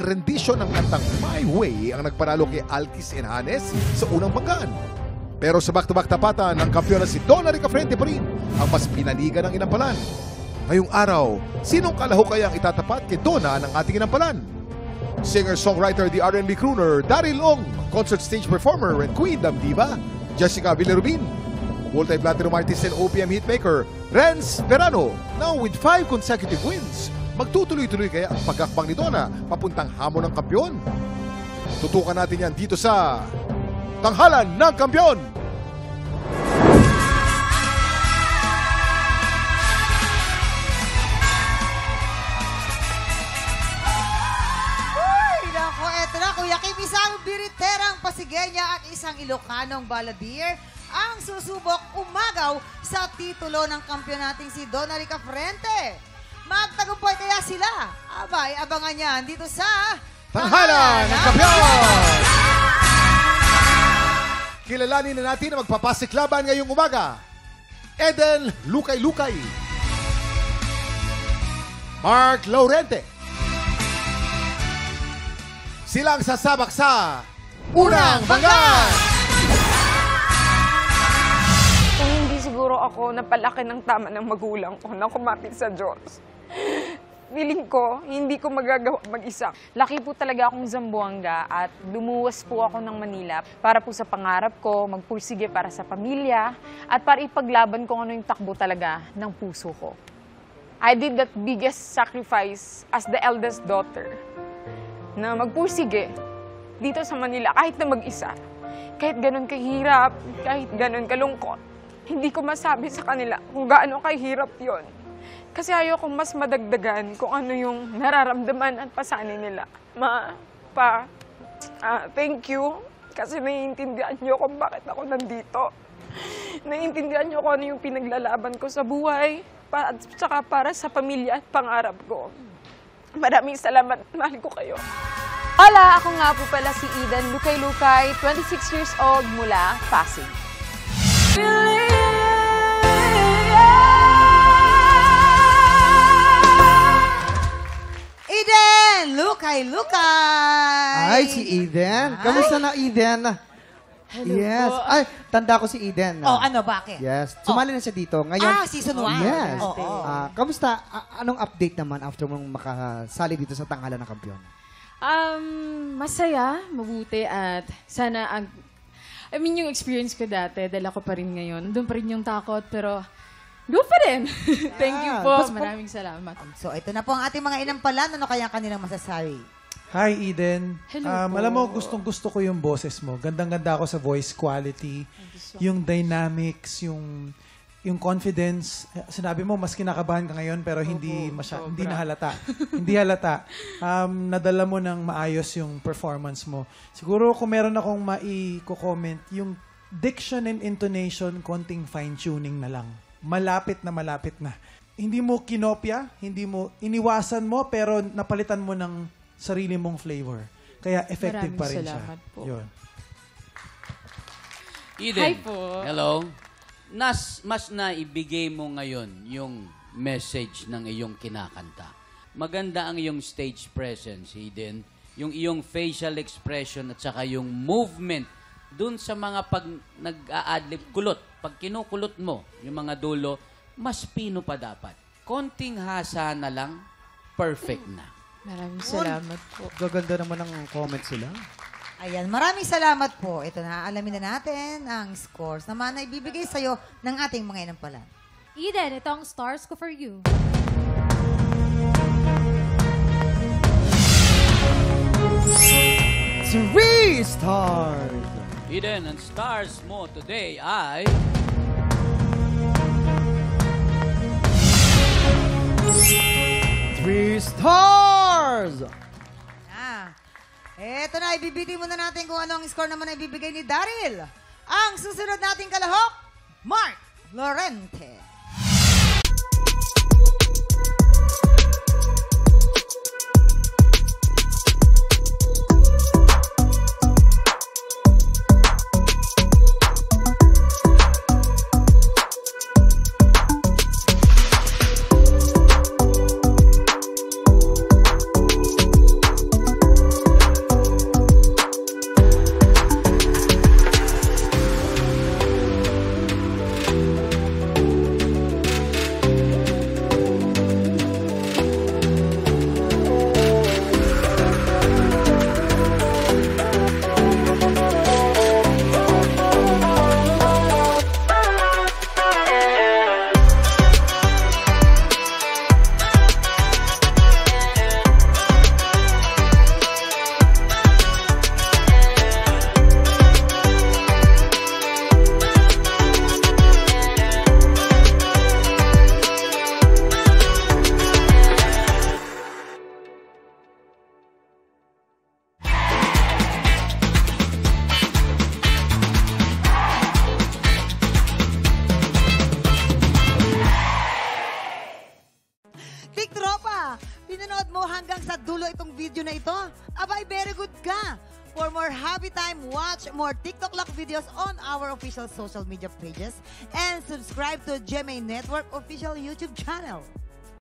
rendisyon ng kantang My Way ang nagpanalo kay Alkis Enhanes sa unang banggaan. Pero sa back-to-back tapatan ng kampiyon na si Donna Ricafrente pa rin ang mas pinaligan ng inampalan. Ngayong araw, sinong kalahok kaya ang itatapat kay Donna ng ating inampalan? Singer-songwriter, the R&B crooner, Daryl Ong, concert stage performer and queen ng diva, Jessica Villarubin, multi-platinum artist and OPM hitmaker, Renz Verano, now with 5 consecutive wins. Magtutuloy-tuloy kaya ang pagkakbang ni Donna papuntang hamon ng kampiyon? Tutukan natin yan dito sa Tanghalan ng Kampiyon! Kuya Kim, isang biriterang Pasigenya at isang Ilocanong balabier ang susubok umagaw sa titulo ng kampiyon nating si Donna Ricafrente. Magtagumpay kaya sila? Abay, abangan yan dito sa Tanghalan ng Kampiyon! Kilalanin na natin ang magpapasiklaban ngayong umaga. Eden Lukay-Lukay, Mark Laurente. Silang sasabak sa Unang Banggaan! Kung hindi siguro ako napalaki ng tama ng magulang ko na kumapit sa Diyos, feeling ko, hindi ko magagawa mag-isa. Laki po talaga akong Zamboanga at lumuwas po ako ng Manila para po sa pangarap ko, magpursige para sa pamilya at para ipaglaban kung ano yung takbo talaga ng puso ko. I did that biggest sacrifice as the eldest daughter na magpursige dito sa Manila kahit na mag-isa. Kahit ganun kahirap, kahit ganun kalungkot, hindi ko masabi sa kanila kung gaano kahirap yon. Kasi ayoko mas madagdagan kung ano yung nararamdaman at pasanin nila. Thank you kasi naiintindihan niyo kung bakit ako nandito. Naiintindihan niyo kung ano yung pinaglalaban ko sa buhay at saka para sa pamilya at pangarap ko. Maraming salamat. Mahal ko kayo. Hola! Ako nga po pala si Eden Lukay-Lukay, 26 years old mula Pasig. Eden Lukay-Lukay! Ay, si Eden. Kamusta na, Eden? Hello yes. po. Ay, tanda ko si Eden. Oh, ano, bakit? Yes. Sumali na siya dito. Ngayon, season 1. Yes. Oo. Kamusta? Anong update naman after mong makasali dito sa Tanghalan ng Kampiyon? Masaya, mabuti at sana yung experience ko dati, dala ko pa rin ngayon. Doon pa rin yung takot, pero doon pa rin. Thank you po. Maraming salamat. So, ito na po ang ating mga inampalan. Ano kaya kanilang masasabi? Hi, Eden. Hello po. Alam mo, gustong-gusto ko yung boses mo. Gandang-ganda ako sa voice quality, yung dynamics, yung confidence. Sinabi mo, mas kinakabahan ka ngayon, pero hindi nahalata. Hindi halata. Nadala mo ng maayos yung performance mo. Siguro kung meron akong mai-comment, yung diction and intonation, konting fine-tuning na lang. Malapit na. Hindi mo kinopya, hindi mo iniwasan mo, pero napalitan mo ng sarili mong flavor. Kaya effective pa rin siya. Maraming salamat po. Yun. Eden, Hi po. hello. Mas na ibigay mo ngayon yung message ng iyong kinakanta. Maganda ang iyong stage presence, Eden. Yung iyong facial expression at saka yung movement dun sa mga pag nag-a-adlib kulot. Pag kinukulot mo yung mga dulo, mas pino pa dapat. Konting hasa na lang, perfect na. Maraming salamat po. Gaganda naman ang comment sila. Ayan, maraming salamat po. Ito na, alamin na natin ang scores naman na ibibigay sa'yo ng ating mga inampalan. Eden, ito ang stars ko for you. 3 stars! Eden, ang stars mo today ay... Three stars! Eto na, ibibigay muna natin kung ano ang score naman na ibibigay ni Daryl. Ang susunod nating kalahok, Mark Laurente. Pinanood mo hanggang sa dulo itong video na ito? Abay, very good ka! For more happy time, watch more TikTok Lock videos on our official social media pages and subscribe to GMA Network official YouTube channel.